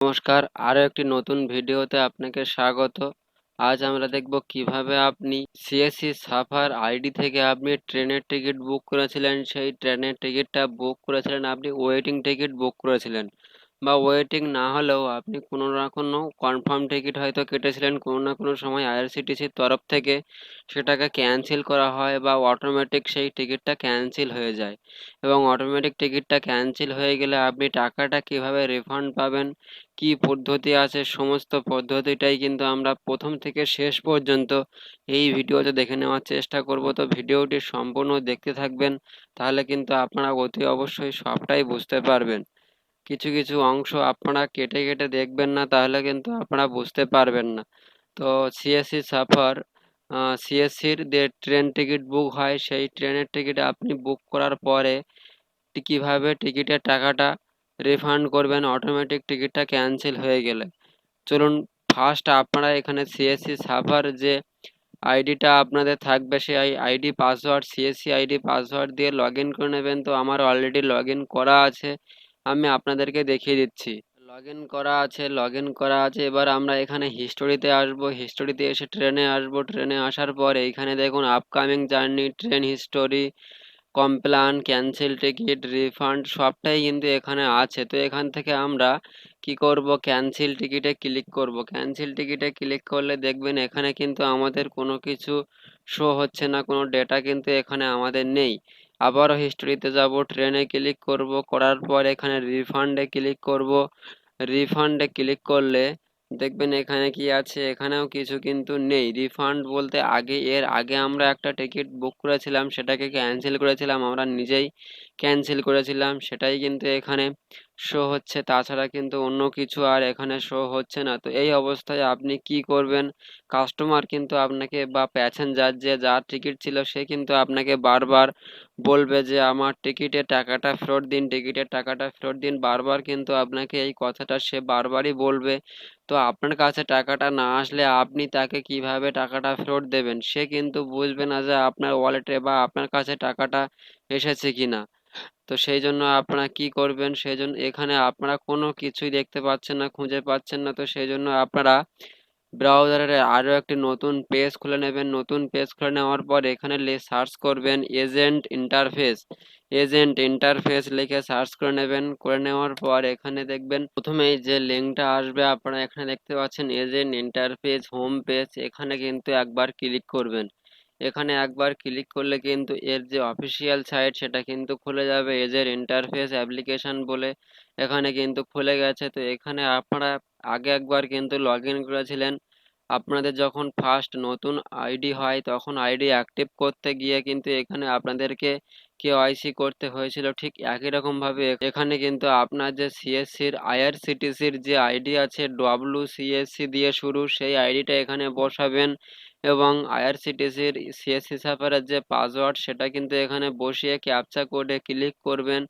নমস্কার, আরো একটি নতুন ভিডিওতে আপনাকে স্বাগত। আজ আমরা দেখব কিভাবে আপনি সিএসসি সাফার আইডি থেকে আপনি ট্রেনের টিকিট বুক করেছিলেন, সেই ট্রেনের টিকিটটা বুক করেছিলেন, আপনি ওয়েটিং টিকিট বুক করেছিলেন, বা ওয়েটিং না হলেও আপনি কোনো না কোনো কনফার্ম টিকিট হয়তো কেটেছিলেন কোনো না কোনো সময় আইআরসিটিসির তরফ থেকে, সেটাকে ক্যান্সেল করা হয় বা অটোমেটিক সেই টিকিটটা ক্যান্সেল হয়ে যায়। এবং অটোমেটিক টিকিটটা ক্যান্সেল হয়ে গেলে আপনি টাকাটা কিভাবে রিফান্ড পাবেন, কি পদ্ধতি আছে, সমস্ত পদ্ধতিটাই কিন্তু আমরা প্রথম থেকে শেষ পর্যন্ত এই ভিডিওতে দেখে নেওয়ার চেষ্টা করব। তো ভিডিওটি সম্পূর্ণ দেখতে থাকবেন, তাহলে কিন্তু আপনারা অতি অবশ্যই সবটাই বুঝতে পারবেন। কিছু কিছু অংশ আপনারা কেটে কেটে দেখবেন না, তাহলে কিন্তু আপনারা বুঝতে পারবেন না। তো সিএসসি সাফার সিএসসির যে ট্রেন টিকিট বুক হয়, সেই ট্রেনের টিকিট আপনি বুক করার পরে কিভাবে টিকিটের টাকাটা রিফান্ড করবেন অটোমেটিক টিকিটটা ক্যান্সেল হয়ে গেলে। চলুন, ফার্স্ট আপনারা এখানে সিএসসি সার্ভার যে আইডিটা আপনাদের থাকবে, সেই ID password CSC ID password দিয়ে লগ ইন করে নেবেন। তো আমার অলরেডি লগ ইন করা আছে, আমি আপনাদেরকে দেখিয়ে দিচ্ছি। লগ ইন করা আছে। এবার আমরা এখানে হিস্টোরিতে আসবো, হিস্টোরিতে এসে ট্রেনে আসবো। ট্রেনে আসার পর এইখানে দেখুন upcoming journey, train history, complain, cancel ticket, refund সবটাই কিন্তু এখানে আছে। তো এখান থেকে আমরা কি করব, ক্যান্সেল টিকিটে ক্লিক করব। ক্যান্সেল টিকিটে ক্লিক করলে দেখবেন এখানে কিন্তু আমাদের কোনো কিছু শো হচ্ছে না, কোনো ডেটা কিন্তু এখানে আমাদের নেই। আবারও হিস্টোরিতে যাব, ট্রেনে ক্লিক করব, করার পর এখানে রিফান্ডে ক্লিক করব। রিফান্ডে ক্লিক করলে দেখবেন এখানে কি আছে, এখানেও কিছু কিন্তু নেই। রিফান্ড বলতে এর আগে আমরা একটা টিকিট বুক করেছিলাম, সেটাকে ক্যান্সেল করেছিলাম, আমরা নিজেই ক্যান্সেল করেছিলাম, সেটাই কিন্তু এখানে শো হচ্ছে। তাছাড়া কিন্তু অন্য কিছু আর এখানে শো হচ্ছে না। তো এই অবস্থায় আপনি কি করবেন, কাস্টমার কিন্তু আপনাকে বা প্যাসেঞ্জার যে যার টিকিট ছিল সে কিন্তু আপনাকে বারবার বলবে যে আমার টিকিটের টাকাটা ফেরত দিন, টিকিটের টাকাটা ফেরত দিন। বারবার কিন্তু আপনাকে এই কথাটা সে বারবারই বলবে। তো আপনার কাছে টাকাটা না আসলে আপনি তাকে কিভাবে টাকাটা ফেরত দেবেন, সে কিন্তু বুঝবে না যে আপনার ওয়ালেটে বা আপনার কাছে টাকাটা এসেছে কিনা। তো সেই জন্য আপনারা কি করবেন, সেই জন্য এখানে আপনারা কোনো কিছুই দেখতে পাচ্ছেন না, খুঁজে পাচ্ছেন না। তো সেই জন্য আপনারা ব্রাউজারে আরও একটি নতুন পেজ খুলে নেবেন। নতুন পেজ খুলে নেওয়ার পর এখানে সার্চ করবেন এজেন্ট ইন্টারফেস। এজেন্ট ইন্টারফেস লিখে সার্চ করে নেবেন। করে নেওয়ার পর এখানে দেখবেন প্রথমেই যে লিঙ্কটা আসবে, আপনারা এখানে দেখতে পাচ্ছেন এজেন্ট ইন্টারফেস হোম পেজ, এখানে কিন্তু একবার ক্লিক করবেন। এখানে একবার ক্লিক করলে কিন্তু এর যে অফিসিয়াল সাইট সেটা কিন্তু খুলে যাবে, এজেন্ট ইন্টারফেস অ্যাপ্লিকেশন বলে এখানে কিন্তু খুলে গেছে। তো এখানে আপনারা আগে একবার কিন্তু লগ ইন করেছিলেন। আপনাদের যখন ফার্স্ট নতুন আইডি হয় তখন আইডি অ্যাক্টিভ করতে গিয়ে কিন্তু এখানে আপনাদেরকে কেওয়াইসি করতে হয়েছিল। ঠিক একই রকমভাবে এখানে কিন্তু আপনার যে সিএসসির আইআরসিটিসির যে আইডি আছে WCSC দিয়ে শুরু, সেই আইডিটা এখানে বসাবেন এবং আইআরসিটিসির সিএসসি সাফারের যে পাসওয়ার্ড সেটা কিন্তু এখানে বসিয়ে ক্যাপচা কোডে ক্লিক করবেন,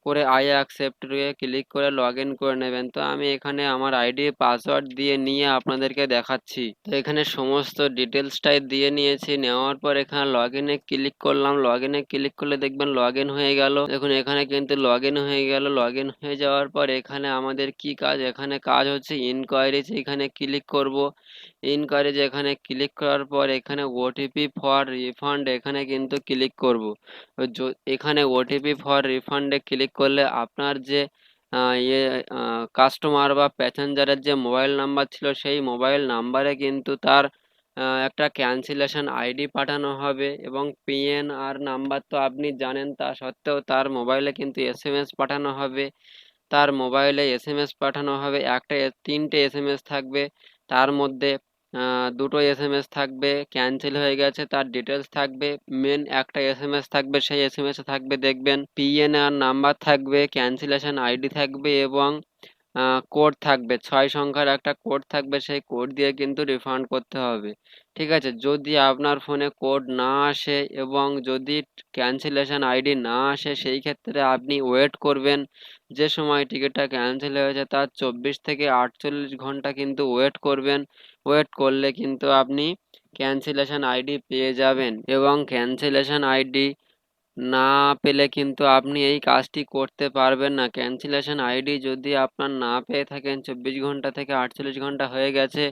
করে আই অ্যাকসেপ্ট ক্লিক করে লগ ইন করে নেবেন। তো আমি এখানে আমার আইডি পাসওয়ার্ড দিয়ে নিয়ে আপনাদেরকে দেখাচ্ছি। তো এখানে সমস্ত ডিটেলসটাই দিয়ে নিয়েছি, নেওয়ার পর এখানে লগ ইনে ক্লিক করলাম। লগ ইনে ক্লিক করলে দেখবেন লগ ইন হয়ে গেল। দেখুন এখানে কিন্তু লগ ইন হয়ে গেল। লগ ইন হয়ে যাওয়ার পর এখানে আমাদের কি কাজ, এখানে কাজ হচ্ছে ইনকোয়ারিজ, এখানে ক্লিক করব। ইনকোয়ারিজ এখানে ক্লিক করার পর এখানে ওটিপি ফর রিফান্ড এখানে কিন্তু ক্লিক করব। এখানে ওটিপি ফর রিফান্ডে ক্লিক করলে আপনার যে কাস্টমার বা প্যাসেঞ্জারের যে মোবাইল নাম্বার ছিল সেই মোবাইল নাম্বারে কিন্তু তার একটা ক্যান্সেলেশন আইডি পাঠানো হবে এবং পিএনআর নাম্বার তো আপনি জানেন, তা সত্ত্বেও তার মোবাইলে কিন্তু এসএমএস পাঠানো হবে। তার মোবাইলে এসএমএস পাঠানো হবে, তিনটে এসএমএস থাকবে। তার মধ্যে দুটো এসএমএস থাকবে ক্যান্সেল হয়ে গেছে তার ডিটেলস থাকবে, মেন একটা এসএমএস থাকবে, সেই এসএমএস এ থাকবে দেখবেন পিএনআর নাম্বার থাকবে, ক্যান্সেলেশন আইডি থাকবে এবং কোড থাকবে, 6 সংখ্যার একটা কোড থাকবে। সেই কোড দিয়ে কিন্তু রিফান্ড করতে হবে। ঠিক আছে, যদি আপনার ফোনে কোড না আসে এবং যদি ক্যান্সেলেশন আইডি না আসে, সেই ক্ষেত্রে আপনি ওয়েট করবেন। যে সময় টিকিটটা ক্যান্সেল হয়েছে তার 24 থেকে 48 ঘন্টা কিন্তু ওয়েট করবেন। ওয়েট করলে কিন্তু আপনি ক্যান্সেলেশন আইডি পেয়ে যাবেন এবং ক্যান্সেলেশন আইডি না পেলে কিন্তু আপনি এই কাজটি করতে পারবেন না। ক্যান্সেলেশন আইডি যদি আপনার না পেয়ে থাকেন, 24 ঘন্টা থেকে 48 ঘন্টা হয়ে গেছে,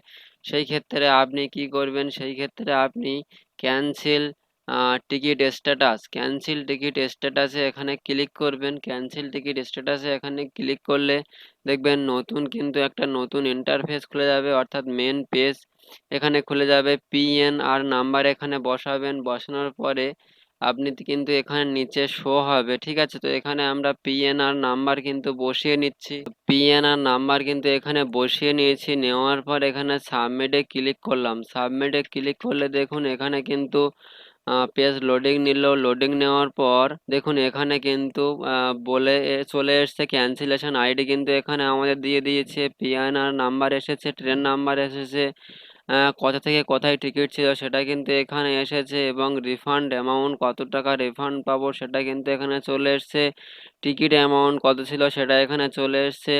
সেই ক্ষেত্রে আপনি কি করবেন? সেই ক্ষেত্রে আপনি cancel ticket status, cancel ticket স্ট্যাটাসে এখানে ক্লিক করবেন। ক্যান্সেল টিকিট স্ট্যাটাসে এখানে ক্লিক করলে দেখবেন নতুন কিন্তু একটা নতুন ইন্টারফেস খুলে যাবে, অর্থাৎ মেন পেজ এখানে খুলে যাবে। পিএনআর নাম্বার এখানে বসাবেন, বসানোর পরে আপনি কিন্তু এখানে নিচে শো হবে, ঠিক আছে? তো এখানে আমরা পিএনআর নাম্বার কিন্তু বসিয়ে নিচ্ছি। পিএনআর নাম্বার কিন্তু এখানে বসিয়ে নিয়েছি, নেওয়ার পর এখানে সাবমিটে ক্লিক করলাম। সাবমিটে ক্লিক করলে দেখুন এখানে কিন্তু পেজ লোডিং নিল। লোডিং নেওয়ার পর দেখুন এখানে কিন্তু চলে এসছে ক্যান্সেলেশন আইডি, কিন্তু এখানে আমাদের দিয়ে দিয়েছে, পিএনআর নাম্বার এসেছে, ট্রেন নাম্বার এসেছে, কোথা থেকে কোথায় টিকিট ছিল সেটা কিন্তু এখানে এসেছে, এবং রিফান্ড অ্যামাউন্ট কত টাকা রিফান্ড পাবো সেটা কিন্তু এখানে চলে এসছে। টিকিট অ্যামাউন্ট কত ছিল সেটা এখানে চলে এসছে।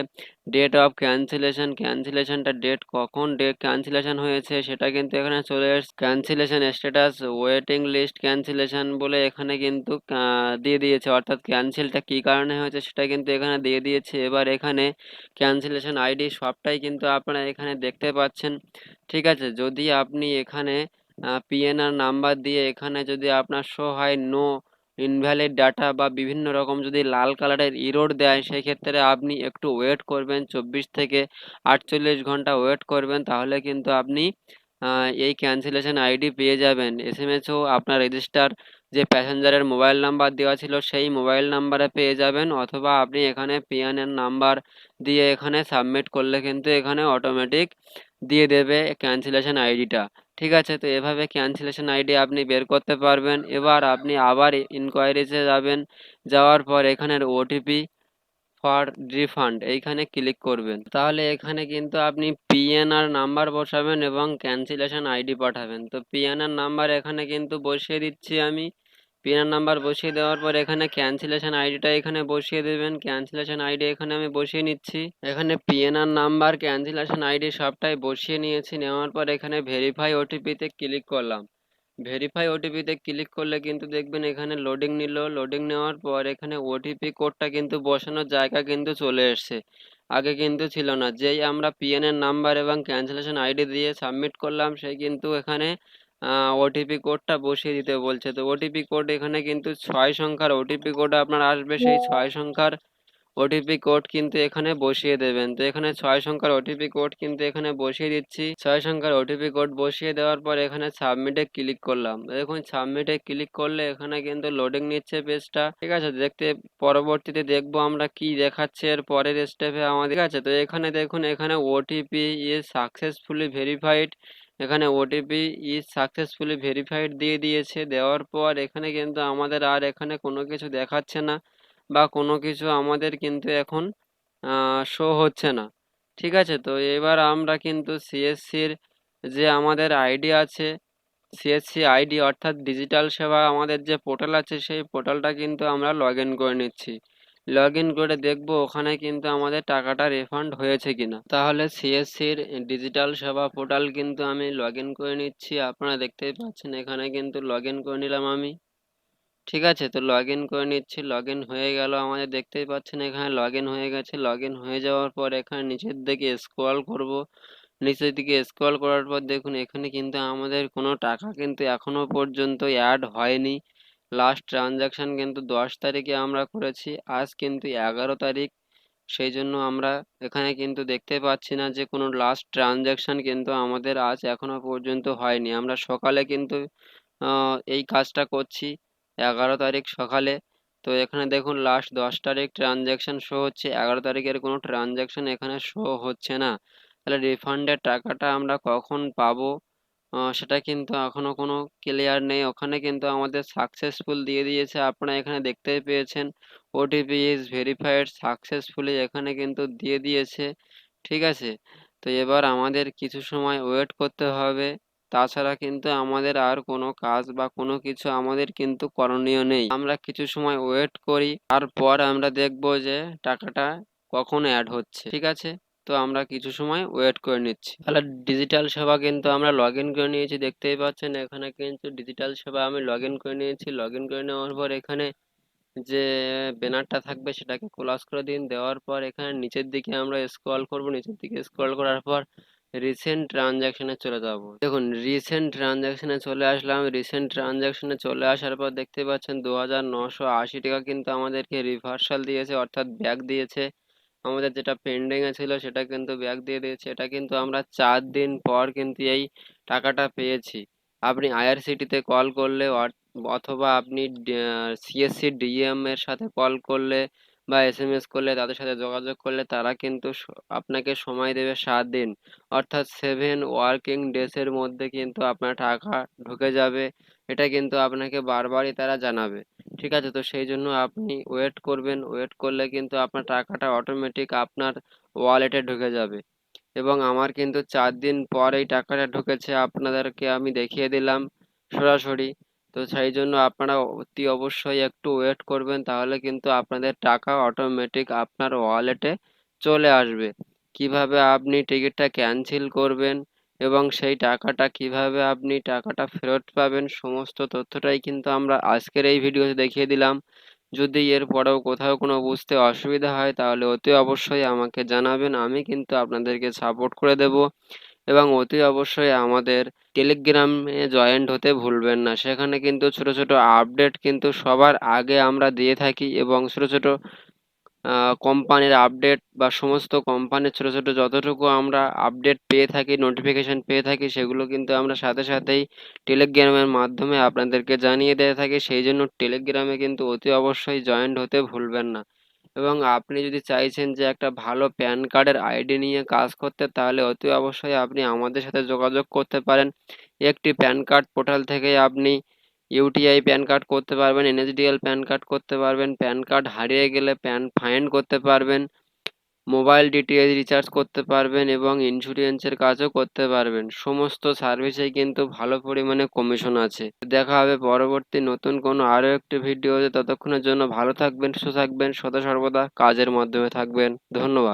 ডেট অফ ক্যান্সেলেশন, ক্যান্সেলেশনটা ডেট কখন ক্যান্সেলেশন হয়েছে সেটা কিন্তু এখানে চলে এসছে। Cancellation status waiting list cancellation বলে এখানে কিন্তু দিয়ে দিয়েছে, অর্থাৎ ক্যান্সেলটা কী কারণে হয়েছে সেটা কিন্তু এখানে দিয়ে দিয়েছে। এবার এখানে ক্যান্সেলেশন আইডি সবটাই কিন্তু আপনারা এখানে দেখতে পাচ্ছেন, ঠিক আছে? যদি আপনি এখানে পিএনআর নাম্বার দিয়ে এখানে যদি আপনার শো হয় নো ইনভ্যালিড ডাটা বা বিভিন্ন রকম যদি লাল কালারের ইরোর দেয়, সেই ক্ষেত্রে আপনি একটু ওয়েট করবেন, 24 থেকে 48 ঘন্টা ওয়েট করবেন, তাহলে কিন্তু আপনি এই ক্যান্সেলেশন আইডি পেয়ে যাবেন। এসএমএসও আপনার রেজিস্টার যে প্যাসেঞ্জারের মোবাইল নাম্বার দেওয়া ছিল সেই মোবাইল নাম্বারে পেয়ে যাবেন, অথবা আপনি এখানে পিএনআর নাম্বার দিয়ে এখানে সাবমিট করলে কিন্তু এখানে অটোমেটিক দিয়ে দেবে ক্যান্সেলেশন আইডিটা, ঠিক আছে? তো এভাবে ক্যান্সেলেশন আইডি আপনি বের করতে পারবেন। এবার আপনি আবার ইনকোয়ারিজে যাবেন, যাওয়ার পর এখানের ওটিপি ফর রিফান্ড এইখানে ক্লিক করবেন। তাহলে এখানে কিন্তু আপনি পিএনআর নাম্বার বসাবেন এবং ক্যান্সেলেশন আইডি পাঠাবেন। তো পিএনআর নাম্বার এখানে কিন্তু বসিয়ে দিচ্ছি আমি। পিএনআর নাম্বার বসিয়ে দেওয়ার পর এখানে ক্যান্সেলেশন আইডিটা এখানে বসিয়ে দেবেন। ক্যান্সেলেশন আইডি এখানে আমি বসিয়ে নিচ্ছি। এখানে পিএনআর নাম্বার, ক্যান্সেলেশন আইডি সবটাই বসিয়ে নিয়েছি। নেওয়ার পর এখানে ভেরিফাই ওটিপিতে ক্লিক করলাম। ভেরিফাই ওটিপিতে ক্লিক করলে কিন্তু দেখবেন এখানে লোডিং নিল। লোডিং নেওয়ার পর এখানে ওটিপি কোডটা কিন্তু বসানোর জায়গা কিন্তু চলে এসছে, আগে কিন্তু ছিল না। যেই আমরা পিএনএর নাম্বার এবং ক্যান্সেলেশন আইডি দিয়ে সাবমিট করলাম, সেই কিন্তু এখানে ওটিপি কোডটা বসিয়ে দিতে বলছে। তো ওটিপি কোড এখানে কিন্তু 6 সংখ্যার ওটিপি কোড আপনার আসবে, সেই 6 সংখ্যার ওটিপি কোড কিন্তু এখানে বসিয়ে দেবেন। তো এখানে 6 সংখ্যার ওটিপি কোড কিন্তু এখানে বসিয়ে দিচ্ছি। 6 সংখ্যার ওটিপি কোড বসিয়ে দেওয়ার পর এখানে সাবমিটে ক্লিক করলাম। দেখুন সাবমিটে ক্লিক করলে এখানে কিন্তু লোডিং নিচ্ছে পেজটা, ঠিক আছে? দেখতে পরবর্তীতে দেখবো আমরা কি দেখাচ্ছে এর পরের স্টেপে আমাদের, ঠিক আছে? তো এখানে দেখুন এখানে ওটিপি ইজ সাকসেসফুলি ভেরিফাইড, এখানে ওটিপি ইজ সাকসেসফুলি ভেরিফাইড দিয়ে দিয়েছে। দেওয়ার পর এখানে কিন্তু আমাদের আর এখানে কোনো কিছু দেখাচ্ছে না, বা কোনো কিছু আমাদের কিন্তু এখন শো হচ্ছে না, ঠিক আছে? তো এবার আমরা কিন্তু সিএসসির যে আমাদের আইডি আছে, সিএসসি আইডি অর্থাৎ ডিজিটাল সেবা আমাদের যে পোর্টাল আছে, সেই পোর্টালটা কিন্তু আমরা লগ ইন করে নিচ্ছি। লগ ইন করে দেখবো ওখানে কিন্তু আমাদের টাকাটা রিফান্ড হয়েছে কিনা। তাহলে সিএসসির ডিজিটাল সেবা পোর্টাল কিন্তু আমি লগ ইন করে নিচ্ছি। আপনারা দেখতেই পাচ্ছেন এখানে কিন্তু লগ ইন করে নিলাম আমি, ঠিক আছে? তো লগ ইন করে নিচ্ছি। লগ ইন হয়ে গেল আমাদের, দেখতেই পাচ্ছেন এখানে লগ ইন হয়ে গেছে। লগ ইন হয়ে যাওয়ার পর এখানে নিচের দিকে স্ক্রল করব। নিচের দিকে স্ক্রল করার পর দেখুন এখানে কিন্তু আমাদের কোনো টাকা কিন্তু এখনো পর্যন্ত অ্যাড হয়নি। লাস্ট ট্রানজাকশন কিন্তু 10 তারিখে আমরা করেছি, আজ কিন্তু 11 তারিখ। সেই জন্য আমরা এখানে কিন্তু দেখতে পাচ্ছি না যে কোনো লাস্ট ট্রানজাকশন কিন্তু আমাদের আজ এখনো পর্যন্ত হয়নি। আমরা সকালে কিন্তু এই কাজটা করছি, 11 তারিখ সকালে। তো এখানে দেখুন লাস্ট 10 তারিখ ট্রানজ্যাকশন শো হচ্ছে, 11 তারিখের কোনো ট্রানজ্যাকশন এখানে শো হচ্ছে না। তাহলে রিফান্ডের টাকাটা আমরা কখন পাবো সেটা কিন্তু এখনো কোনো ক্লিয়ার নেই। ওখানে কিন্তু আমাদের সাকসেসফুল দিয়ে দিয়েছে, আপনারা এখানে দেখতেই পেয়েছেন। ওটিপি ইজ ভেরিফাইড সাকসেসফুলি এখানে কিন্তু দিয়ে দিয়েছে, ঠিক আছে? তো এবার আমাদের কিছু সময় ওয়েট করতে হবে, তাছাড়া কিন্তু আমাদের আর কোনো কাজ বা কোনো কিছু আমাদের কিন্তু করণীয় নেই। আমরা কিছু সময় ওয়েট করি, তারপর আমরা দেখব যে টাকাটা কখন অ্যাড হচ্ছে, ঠিক আছে? তো আমরা কিছু সময় ওয়েট করে নিচ্ছি। তাহলে ডিজিটাল সেবা কিন্তু আমরা লগ ইন করে নিয়েছি, দেখতেই পাচ্ছেন এখানে কিন্তু ডিজিটাল সেবা আমি লগ ইন করে নিয়েছি। লগ ইন করে নেওয়ার পর এখানে যে ব্যানারটা থাকবে সেটাকে ক্লোজ করে দিন। দেওয়ার পর এখানে নিচের দিকে আমরা স্ক্রল করব, নিচের দিকে স্ক্রল করার পর রিসেন্ট ট্রানজাকশনে চলে যাব। দেখুন রিসেন্ট ট্রানজাকশনে চলে আসলাম। রিসেন্ট ট্রানজাকশনে চলে আসার পর দেখতে পাচ্ছেন 2980 টাকা কিন্তু আমাদেরকে রিভার্সাল দিয়েছে, অর্থাৎ ব্যাক দিয়েছে। আমাদের যেটা পেন্ডিং এ ছিল সেটা কিন্তু ব্যাক দিয়ে দিয়েছে। এটা কিন্তু আমরা 4 দিন পর কিন্তু এই টাকাটা পেয়েছি। আপনি আইআরসিটিতে কল করলে অথবা আপনি সিএসসি ডিএম এর সাথে কল করলে বা এসএমএস করলে, তাদের সাথে যোগাযোগ করলে তারা কিন্তু আপনাকে সময় দেবে 7 দিন, অর্থাৎ 7 ওয়ার্কিং ডেজ এর মধ্যে কিন্তু আপনার টাকা ঢুকে যাবে। এটা কিন্তু আপনাকে বারবারই তারা জানাবে। ঠিক আছে, তো সেই জন্য আপনি ওয়েট করবেন। ওয়েট করলে কিন্তু আপনার টাকাটা অটোমেটিক আপনার ওয়ালেটে ঢুকে যাবে। এবং আমার কিন্তু 4 দিন পর এই টাকাটা ঢুকেছে, আপনাদেরকে আমি দেখিয়ে দিলাম সরাসরি। তো সেই জন্য আপনারা অতি অবশ্যই একটু ওয়েট করবেন, তাহলে কিন্তু আপনাদের টাকা অটোমেটিক আপনার ওয়ালেটে চলে আসবে। কিভাবে আপনি টিকিটটা ক্যান্সেল করবেন এবং সেই টাকাটা কিভাবে আপনি টাকাটা ফেরত পাবেন, সমস্ত তথ্যটাই কিন্তু আমরা আজকের এই ভিডিওতে দেখিয়ে দিলাম। যদি এর পরেও কোথাও কোনো বুঝতে অসুবিধা হয় তাহলে অতি অবশ্যই আমাকে জানাবেন, আমি কিন্তু আপনাদেরকে সাপোর্ট করে দেব। এবং অতি অবশ্যই আমাদের টেলিগ্রামে জয়েন্ট হতে ভুলবেন না। সেখানে কিন্তু ছোট ছোট আপডেট কিন্তু সবার আগে আমরা দিয়ে থাকি, এবং ছোট ছোট কোম্পানির আপডেট বা সমস্ত কোম্পানির ছোট ছোট যতটুকু আমরা আপডেট পেয়ে থাকি, নোটিফিকেশন পেয়ে থাকি, সেগুলো কিন্তু আমরা সাথে সাথেই টেলিগ্রামের মাধ্যমে আপনাদেরকে জানিয়ে দিয়ে থাকি। সেই জন্য টেলিগ্রামে কিন্তু অতি অবশ্যই জয়েন্ট হতে ভুলবেন না। এবং আপনি যদি চাইছেন যে একটা ভালো প্যান কার্ডের আইডি নিয়ে কাজ করতে, তাহলে অতি অবশ্যই আপনি আমাদের সাথে যোগাযোগ করতে পারেন। একটি প্যান কার্ড পোর্টাল থেকে আপনি ইউটিআই প্যান কার্ড করতে পারবেন, এনএসডিএল প্যান কার্ড করতে পারবেন, প্যান কার্ড হারিয়ে গেলে প্যান ফাইন্ড করতে পারবেন, মোবাইল ডিটিএইচ রিচার্জ করতে পারবেন এবং ইন্স্যুরেন্সের কাজও করতে পারবেন। সমস্ত সার্ভিসেই কিন্তু ভালো পরিমাণে কমিশন আছে। দেখা হবে পরবর্তী নতুন কোনো আরও একটি ভিডিওতে। ততক্ষণের জন্য ভালো থাকবেন, সুস্থ থাকবেন, সদা সর্বদা কাজের মাধ্যমে থাকবেন। ধন্যবাদ।